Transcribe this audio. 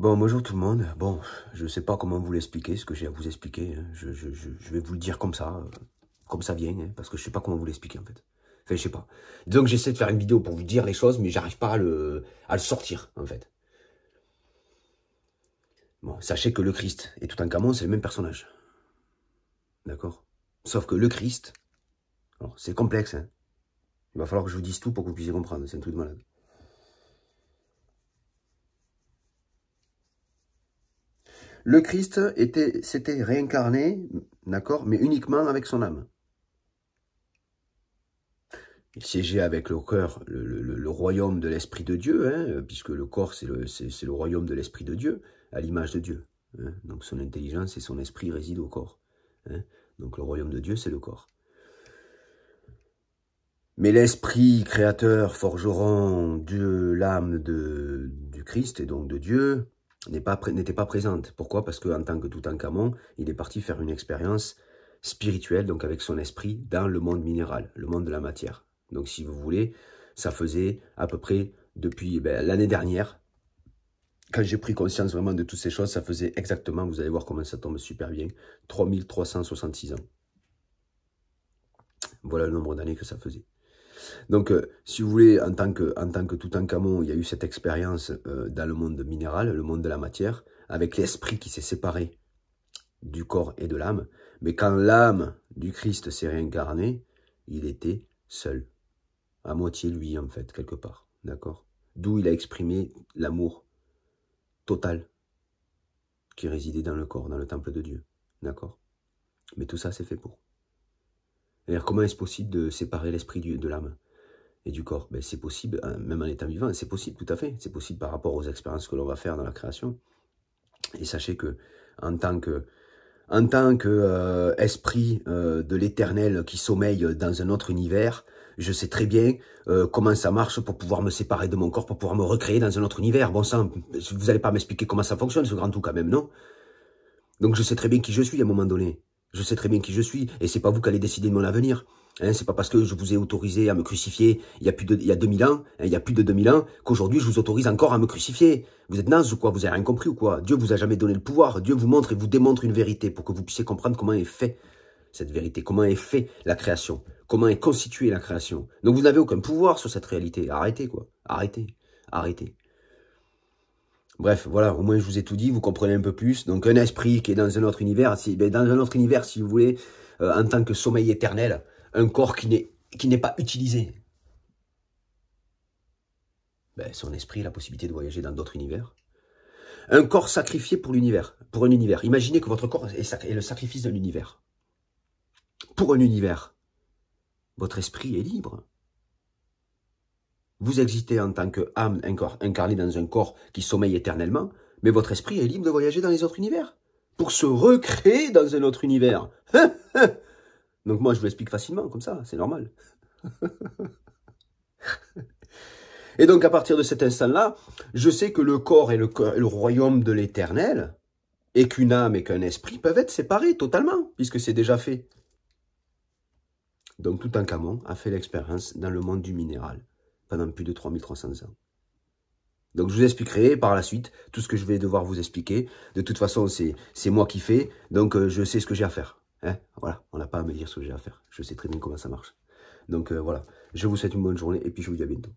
Bon, bonjour tout le monde. Bon, je ne sais pas comment vous l'expliquer, ce que j'ai à vous expliquer. Hein. Je vais vous le dire comme ça vient, hein, parce que je ne sais pas comment vous l'expliquer en fait. Enfin, je sais pas. Donc j'essaie de faire une vidéo pour vous dire les choses, mais j'arrive pas à le sortir en fait. Bon, sachez que le Christ et Toutankhamon, c'est le même personnage. D'accord? Sauf que le Christ, c'est complexe. Hein. Il va falloir que je vous dise tout pour que vous puissiez comprendre. C'est un truc de malade. Le Christ s'était réincarné, d'accord, mais uniquement avec son âme. Il siégeait avec le cœur, le royaume de l'Esprit de Dieu, hein, puisque le corps, c'est le royaume de l'Esprit de Dieu, à l'image de Dieu. Hein. Donc son intelligence et son esprit résident au corps. Hein. Donc le royaume de Dieu, c'est le corps. Mais l'esprit créateur, forgeron de l'âme du Christ, et donc de Dieu, n'était pas présente. Pourquoi? Parce qu'en tant que Toutankhamon, il est parti faire une expérience spirituelle, donc avec son esprit, dans le monde minéral, le monde de la matière. Donc si vous voulez, ça faisait à peu près depuis l'année dernière, quand j'ai pris conscience vraiment de toutes ces choses, ça faisait exactement, vous allez voir comment ça tombe super bien, 3366 ans. Voilà le nombre d'années que ça faisait. Donc, si vous voulez, en tant que Toutankhamon, il y a eu cette expérience dans le monde minéral, le monde de la matière, avec l'esprit qui s'est séparé du corps et de l'âme. Mais quand l'âme du Christ s'est réincarnée, il était seul. À moitié lui, en fait, quelque part. D'accord? D'où il a exprimé l'amour total qui résidait dans le corps, dans le temple de Dieu. D'accord? Mais tout ça, c'est fait pour. Alors, comment est-ce possible de séparer l'esprit de l'âme et du corps? Ben, c'est possible, même en étant vivant, c'est possible tout à fait. C'est possible par rapport aux expériences que l'on va faire dans la création. Et sachez que en tant que esprit de l'éternel qui sommeille dans un autre univers, je sais très bien comment ça marche pour pouvoir me séparer de mon corps, pour pouvoir me recréer dans un autre univers. Bon sang, vous n'allez pas m'expliquer comment ça fonctionne, ce grand tout quand même, non? Donc je sais très bien qui je suis à un moment donné. Je sais très bien qui je suis, et c'est pas vous qui allez décider de mon avenir. Hein, c'est pas parce que je vous ai autorisé à me crucifier il y a 2000 ans, hein, il y a plus de 2000 ans, qu'aujourd'hui je vous autorise encore à me crucifier. Vous êtes naze ou quoi? Vous avez rien compris ou quoi? Dieu vous a jamais donné le pouvoir. Dieu vous montre et vous démontre une vérité pour que vous puissiez comprendre comment est fait cette vérité, comment est fait la création, comment est constituée la création. Donc vous n'avez aucun pouvoir sur cette réalité. Arrêtez quoi. Arrêtez. Arrêtez. Bref, voilà, au moins je vous ai tout dit, vous comprenez un peu plus. Donc un esprit qui est dans un autre univers, si vous voulez, en tant que sommeil éternel, un corps qui n'est pas utilisé. Ben, son esprit a la possibilité de voyager dans d'autres univers. Un corps sacrifié pour l'univers, pour un univers. Imaginez que votre corps est le sacrifice d'un univers. Pour un univers, votre esprit est libre. Vous existez en tant qu'âme incarnée dans un corps qui sommeille éternellement, mais votre esprit est libre de voyager dans les autres univers, pour se recréer dans un autre univers. Donc moi, je vous l'explique facilement, comme ça, c'est normal. Et donc, à partir de cet instant-là, je sais que le corps est le royaume de l'éternel, et qu'une âme et qu'un esprit peuvent être séparés totalement, puisque c'est déjà fait. Donc, Toutankhamon a fait l'expérience dans le monde du minéral, pendant plus de 3300 ans. Donc, je vous expliquerai par la suite tout ce que je vais devoir vous expliquer. De toute façon, c'est moi qui fais, donc je sais ce que j'ai à faire. Hein, voilà, on n'a pas à me dire ce que j'ai à faire. Je sais très bien comment ça marche. Donc, voilà, je vous souhaite une bonne journée et puis je vous dis à bientôt.